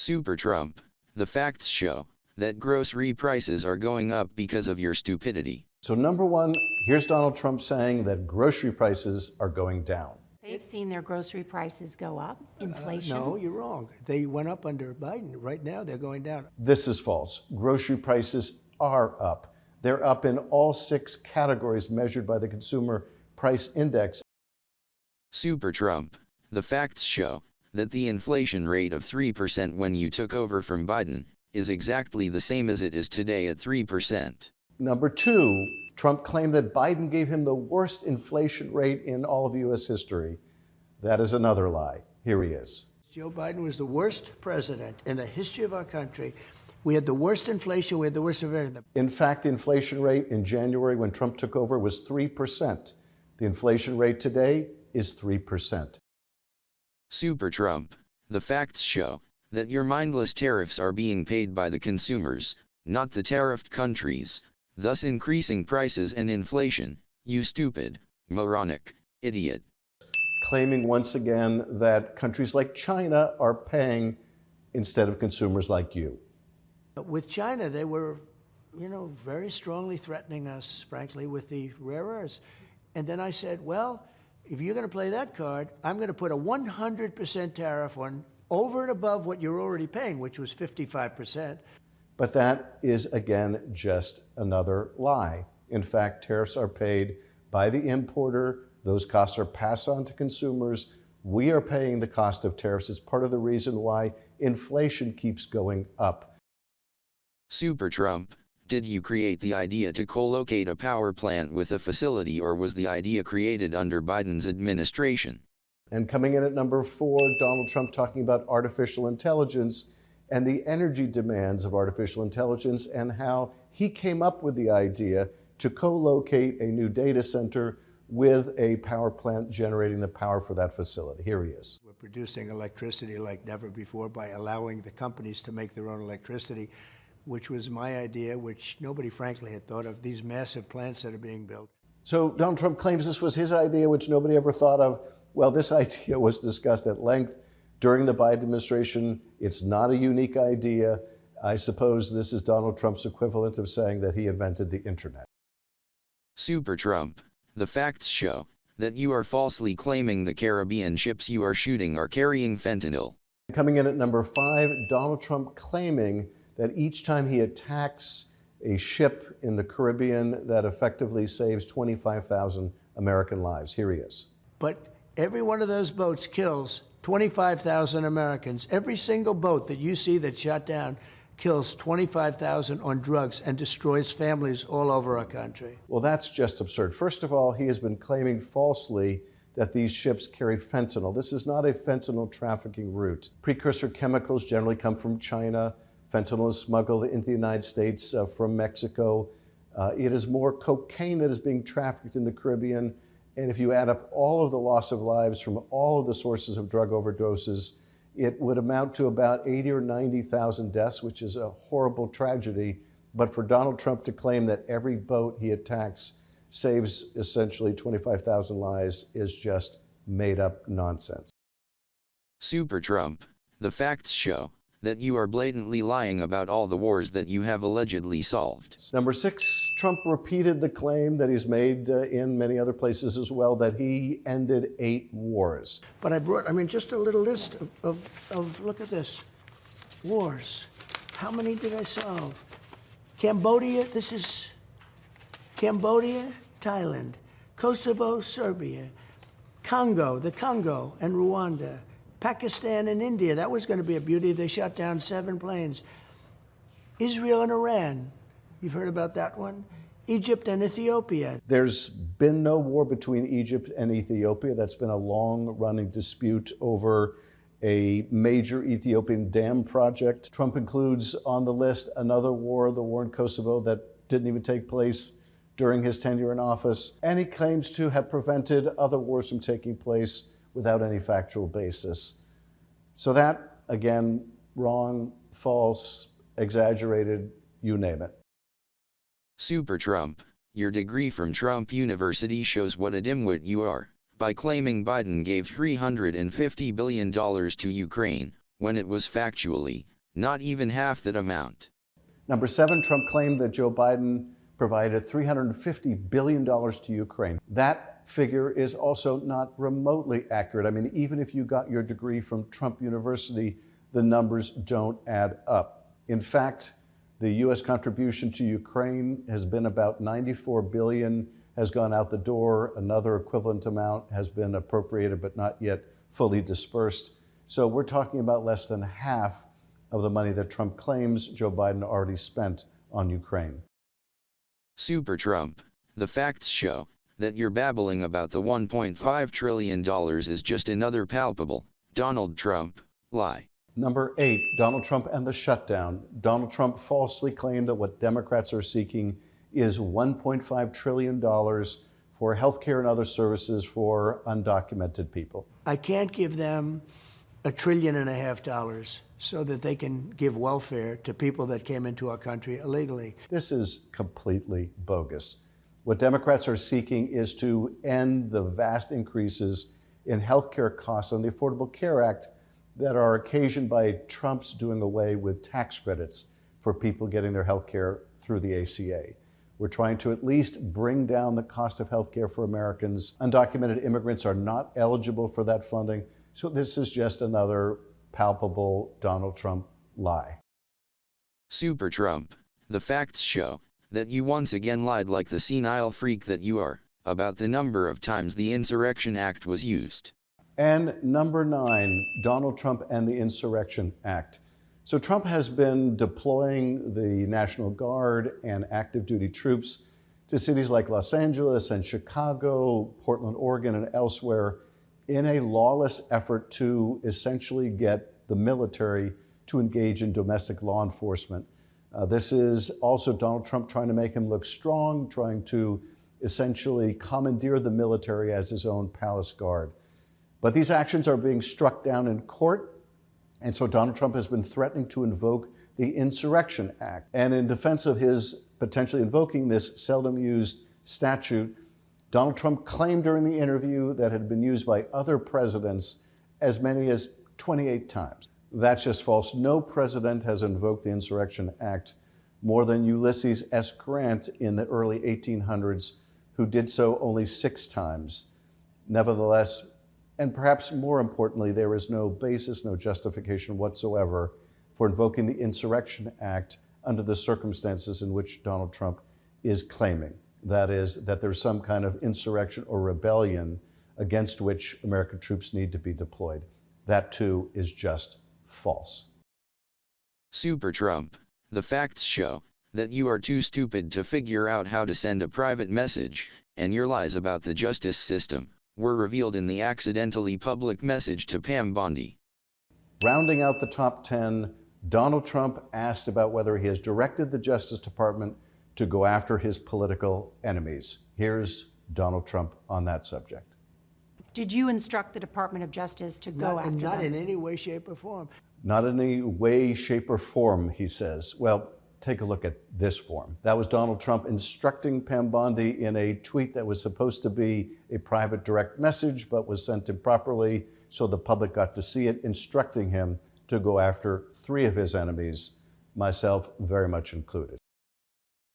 Super Trump, the facts show that grocery prices are going up because of your stupidity. So number one, here's Donald Trump saying that grocery prices are going down. They've seen their grocery prices go up, inflation. No, you're wrong. They went up under Biden. Right now, they're going down. This is false. Grocery prices are up. They're up in all 6 categories measured by the Consumer Price Index. Super Trump, the facts show that the inflation rate of 3% when you took over from Biden is exactly the same as it is today at 3%. Number two, Trump claimed that Biden gave him the worst inflation rate in all of U.S. history. That is another lie. Here he is. Joe Biden was the worst president in the history of our country. We had the worst inflation. We had the worst of everything. In fact, the inflation rate in January when Trump took over was 3%. The inflation rate today is 3%. Super Trump, the facts show that your mindless tariffs are being paid by the consumers, not the tariffed countries, thus increasing prices and inflation, you stupid, moronic, idiot. Claiming once again that countries like China are paying instead of consumers like you. With China, they were, very strongly threatening us, frankly, with the rare earths. And then I said, well, if you're going to play that card, I'm going to put a 100% tariff on over and above what you're already paying, which was 55%. But that is, again, just another lie. In fact, tariffs are paid by the importer. Those costs are passed on to consumers. We are paying the cost of tariffs. It's part of the reason why inflation keeps going up. Super Trump, did you create the idea to co-locate a power plant with a facility, or was the idea created under Biden's administration? And coming in at number 4, Donald Trump talking about artificial intelligence and the energy demands of artificial intelligence and how he came up with the idea to co-locate a new data center with a power plant generating the power for that facility. Here he is. We're producing electricity like never before by allowing the companies to make their own electricity, which was my idea, which nobody frankly had thought of, these massive plants that are being built. So Donald Trump claims this was his idea, which nobody ever thought of. Well, this idea was discussed at length during the Biden administration. It's not a unique idea. I suppose this is Donald Trump's equivalent of saying that he invented the internet. Super Trump, the facts show that you are falsely claiming the Caribbean ships you are shooting are carrying fentanyl. Coming in at number 5, Donald Trump claiming that each time he attacks a ship in the Caribbean, that effectively saves 25,000 American lives. Here he is. But every one of those boats kills 25,000 Americans. Every single boat that you see that's shot down kills 25,000 on drugs and destroys families all over our country. Well, that's just absurd. First of all, he has been claiming falsely that these ships carry fentanyl. This is not a fentanyl trafficking route. Precursor chemicals generally come from China. Fentanyl is smuggled into the United States from Mexico. It is more cocaine that is being trafficked in the Caribbean. And if you add up all of the loss of lives from all of the sources of drug overdoses, it would amount to about 80 or 90,000 deaths, which is a horrible tragedy. But for Donald Trump to claim that every boat he attacks saves essentially 25,000 lives is just made up nonsense. Super Trump, the facts show that you are blatantly lying about all the wars that you have allegedly solved. Number 6, Trump repeated the claim that he's made in many other places as well, that he ended 8 wars. But I brought, just a little list of look at this, wars. How many did I solve? Cambodia, this is Cambodia, Thailand, Kosovo, Serbia, Congo, the Congo and Rwanda, Pakistan and India, that was going to be a beauty. They shot down 7 planes. Israel and Iran, you've heard about that one. Egypt and Ethiopia. There's been no war between Egypt and Ethiopia. That's been a long-running dispute over a major Ethiopian dam project. Trump includes on the list another war, the war in Kosovo, that didn't even take place during his tenure in office. And he claims to have prevented other wars from taking place without any factual basis. So that, again, wrong, false, exaggerated, you name it. Super Trump, your degree from Trump University shows what a dimwit you are, by claiming Biden gave $350 billion to Ukraine, when it was factually not even half that amount. Number 7, Trump claimed that Joe Biden provided $350 billion to Ukraine. That figure is also not remotely accurate. I mean, even if you got your degree from Trump University, the numbers don't add up. In fact, the U.S. contribution to Ukraine has been about $94 billion, has gone out the door. Another equivalent amount has been appropriated but not yet fully dispersed. So we're talking about less than half of the money that Trump claims Joe Biden already spent on Ukraine. Super Trump, the facts show that you're babbling about the $1.5 trillion is just another palpable Donald Trump lie. Number 8, Donald Trump and the shutdown. Donald Trump falsely claimed that what Democrats are seeking is $1.5 trillion for health care and other services for undocumented people. I can't give them $1.5 trillion so that they can give welfare to people that came into our country illegally. This is completely bogus. What Democrats are seeking is to end the vast increases in health care costs on the Affordable Care Act that are occasioned by Trump's doing away with tax credits for people getting their health care through the ACA. We're trying to at least bring down the cost of health care for Americans. Undocumented immigrants are not eligible for that funding. So this is just another palpable Donald Trump lie. Super Trump, the facts show that you once again lied like the senile freak that you are, about the number of times the Insurrection Act was used. And number 9, Donald Trump and the Insurrection Act. So Trump has been deploying the National Guard and active duty troops to cities like Los Angeles and Chicago, Portland, Oregon, and elsewhere in a lawless effort to essentially get the military to engage in domestic law enforcement. This is also Donald Trump trying to make him look strong, trying to essentially commandeer the military as his own palace guard. But these actions are being struck down in court, and so Donald Trump has been threatening to invoke the Insurrection Act. And in defense of his potentially invoking this seldom used statute, Donald Trump claimed during the interview that it had been used by other presidents as many as 28 times. That's just false. No president has invoked the Insurrection Act more than Ulysses S. Grant in the early 1800s, who did so only 6 times. Nevertheless, and perhaps more importantly, there is no basis, no justification whatsoever for invoking the Insurrection Act under the circumstances in which Donald Trump is claiming. That is, that there's some kind of insurrection or rebellion against which American troops need to be deployed. That too is just false. Super Trump, the facts show that you are too stupid to figure out how to send a private message, and your lies about the justice system were revealed in the accidentally public message to Pam Bondi. Rounding out the top 10, Donald Trump asked about whether he has directed the Justice Department to go after his political enemies. Here's Donald Trump on that subject. Did you instruct the Department of Justice to go after them? Not in any way, shape, or form. Not in any way, shape, or form, he says. Well, take a look at this form. That was Donald Trump instructing Pam Bondi in a tweet that was supposed to be a private direct message, but was sent improperly, so the public got to see it, instructing him to go after 3 of his enemies, myself very much included.